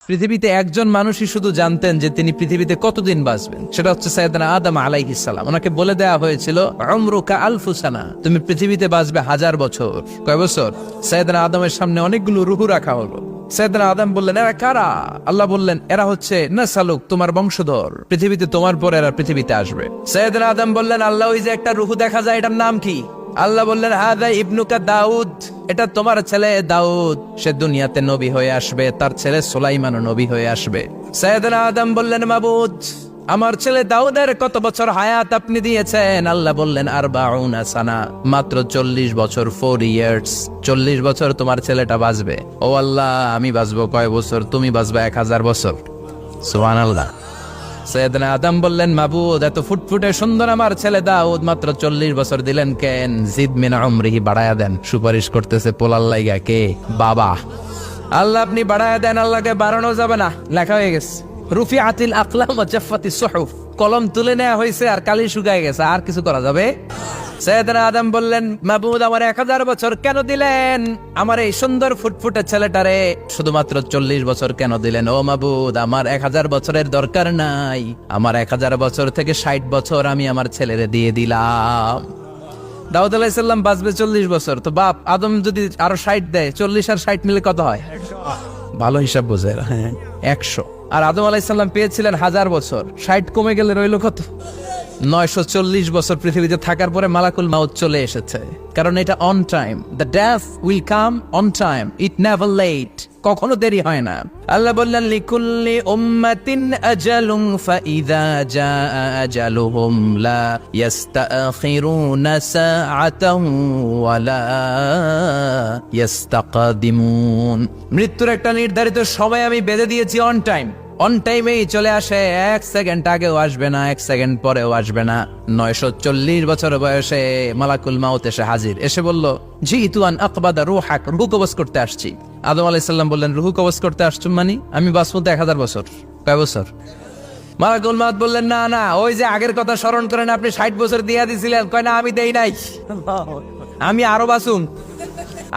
পৃথিবীতে একজন মানুষই শুধু জানতেন যে তিনি পৃথিবীতে কতদিন বাঁচবেন, সেটা হচ্ছে সাইয়েদনা আদম আলাইহিস সালাম। ওনাকে বলে দেওয়া হয়েছিল উমরুকা আলফু সানা, তুমি পৃথিবীতে বাঁচবে 1000 বছর। কয় বছর? সাইয়েদনা আদমের সামনে অনেকগুলো রূহ রাখা হলো। সাইয়েদনা আদম বললেন, এরা কারা? আল্লাহ বললেন, এরা হচ্ছে নাসালুক, তোমার বংশধর, পৃথিবীতে তোমার পর এরা পৃথিবীতে আসবে। সাইয়েদনা আদম বললেন, আল্লাহ ওই যে একটা রূহ দেখা যায়, এটার নাম কি? আল্লাহ বললেন, হাদা ইবনুকা দাউদ, এটা তোমার ছেলে দাউদ, সে দুনিয়াতে নবী হয়ে আসবে, তার ছেলে সুলাইমানও নবী হয়ে আসবে। সাইয়েদনা আদম বললেন, মাবুদ, আমার ছেলে দাউদের কত বছর হায়াত আপনি দিয়েছেন? আল্লাহ বললেন, 40 সানা, মাত্র 40 বছর, 4 ইয়ার্স, 40 বছর তোমার ছেলেটা বাঁচবে। ও আল্লাহ, আমি বাঁচবো কয় বছর? তুমি বাঁচবে 1000 বছর। সুবহানাল্লাহ। সাইয়েদনা আদম বললেন, মাবুদ, এত ফুটফুটে সুন্দর আমার ছেলে দাউদ, মাত্র 40 বছর দিলেন কেন? জিদ মিন উমরিহি, বাড়ায়া দেন। সুপারিশ করতেছে পোলার লাইগা কে? বাবা। আল্লাহ আপনি বাড়ায়া দেন, আল্লাহকে বাড়ানো যাবে না। লেখা হয়ে গেছে, রুফিআতিল আকলাম ওয়া জাফফাতিস সুহুফ, কলম তুলে নেওয়া হয়েছে আর কালি শুকায় গেছে, আর কিছু করা যাবে? সাইয়েদনা আদম বললেন, মাবুদ, আমার 1000 বছর কেন দিলেন? আমার এই সুন্দর ফুটফুটে ছেলেটারে শুধুমাত্র 40 বছর কেন দিলেন? ও মাবুদ, আমার 1000 বছরের দরকার নাই, আমার 1000 বছর থেকে 60 বছর আমি আমার ছেলেরে দিয়ে দিলাম। দাউদ আলাইহিস সালাম বাঁচবে 40 বছর, তো বাপ আদম যদি আরো 60 দেয়, 40 আর 60 মিলে কত হয়? ভালো হিসাব বোঝে, 100। আর আদম আলাইহিস সালাম পেয়েছিলেন 1000 বছর, 60 কমে গেলে রইল কত? 940 বছর পৃথিবীতে থাকার পরে মালাকুল মাউত চলে এসেছে, কারণ এটা on time. The death will come on time, it never late, কখনো দেরি হয় না। আল্লাহ বললেন, লিকুল্লি উম্মাতিন আজালুন ফাইযা জাআ আজালুহুম লা ইস্তাখিরুনা সাআতান ওয়া লা ইস্তাকদিমুন। মৃত্যুর একটা নির্ধারিত সময় আমি বেঁধে দিয়েছি, অন টাইম, অন টাইমেই চলে আসে, 1 সেকেন্ড আগেও আসবে না, 1 সেকেন্ড পরেও আসবে না। 940 বছর বয়সে মালাকুল মাউত এসে হাজির, এসে বলল, জিতু আন আকবাদা রূহাক, রূহ কবজ করতে আসছি। আদম আলাইহিস সালাম বললেন, রূহ কবজ করতে আসছো মানে? আমি বাঁচবো তো 1000 বছর। কয় বছর? মালাকুল মাউত বললেন, না না, ওই যে আগের কথা স্মরণ করেন, আপনি 60 বছর দিয়া দিছিলেন। কয় না, আমি দেই নাই, আমি আরো বাঁচুম,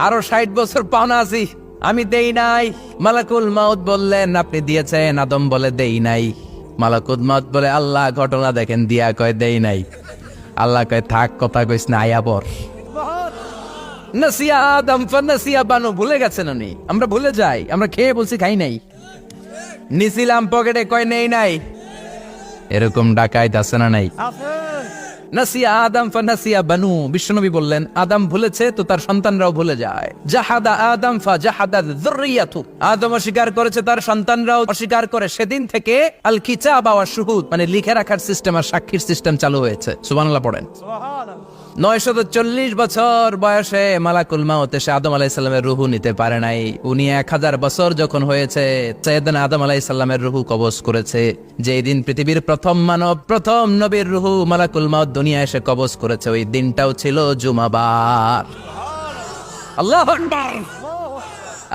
আরো 60 বছর পাওনা আছি, আমি দেই নাই। মালাকুল মাউত বললেন, আপনি দিয়েছেন। আদম বলে, দেই নাই। মালাকুল মাউত বলে, আল্লাহ ঘটনা দেখেন, দিয়া কয় দেই নাই। আল্লাহ কয়, থাক, কথা কইস না, আয়া পর। নাসিয়া আদম ফানাসিয়া বানু, ভুলে গেছেন উনি। আমরা ভুলে যাই, আমরা খেয়ে বলছি খাই নাই, নিছিলাম পকেটে, কয় নেই নাই। এরকম ডাকাইত আছে না নাই? নাসিয়া আদম ফানাসিয়া বানু, বিশ্বনবী বললেন, আদম ভুলেছে তো তার সন্তানরাও ভুলে যায়। জাহাদা আদম ফাজাহাদা যুররিয়াতু, আদম অস্বীকার করেছে, তার সন্তানরাও অস্বীকার করে। সেদিন থেকে আল কিতাব ওয়া শুহুদ, মানে লিখে রাখার সিস্টেম আর সাক্ষীর সিস্টেম চালু হয়েছে। সুবহানাল্লাহ পড়েন। 940 বছর বয়সে মালাকুল মাউত এসে আদম আলাইহিস সালামের রূহ নিতে পারে নাই। উনি 1000 বছর যখন হয়েছে, সাইয়েদনা আদম আলাইহিস সালামের রূহ কবজ করেছে। যেই দিন পৃথিবীর প্রথম মানব, প্রথম নবীর রূহ মালাকুল মাউত দুনিয়া এসে কবজ করেছে, ওই দিনটাও ছিল জুমাবার। আল্লাহু আকবার।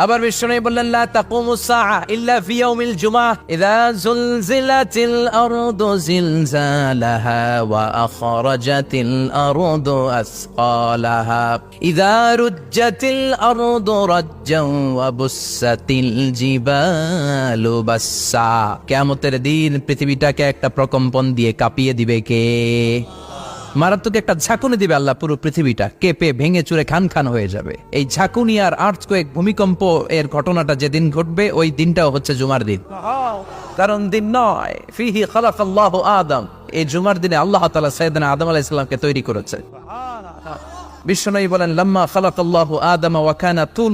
আবার বিশ্বনবী বললেন, লা তাকুমুস সাআ ইল্লা ফি ইয়াউমিল জুমআহ, ইযা যুলজিলাতিল আরদু জিলজালাহা ওয়া আখরাজাতিল আরদু আসকালাহা, ইযা রুজ্জাতিল আরদু রাজ্জান ওয়া বুসাতিল জিবালু বাসসা। কিয়ামতের দিন পৃথিবীটাকে একটা প্রকম্পন দিয়ে কাঁপিয়ে দিবে কে? মারাত্মক একটা ঝাঁকুনি দিবে আল্লাহ, পুরো পৃথিবীটা কেঁপে ভেঙে চুরে খান খান হয়ে যাবে। এই ঝাঁকুনি আর আর্থকোয়েক, ভূমিকম্প এর ঘটনাটা যেদিন ঘটবে, ওই দিনটাও হচ্ছে জুমার দিন। কারণ দিন নয়, ফিহি খালাকাল্লাহু আদম, এই জুমার দিনে আল্লাহ তাআলা সাইয়েদনা আদম আলাইহিস সালামকে তৈরি করেছে। বিশ্বনবী বলেন, লাম্মা খালাকাল্লাহু আদম ওয়া কানা তুল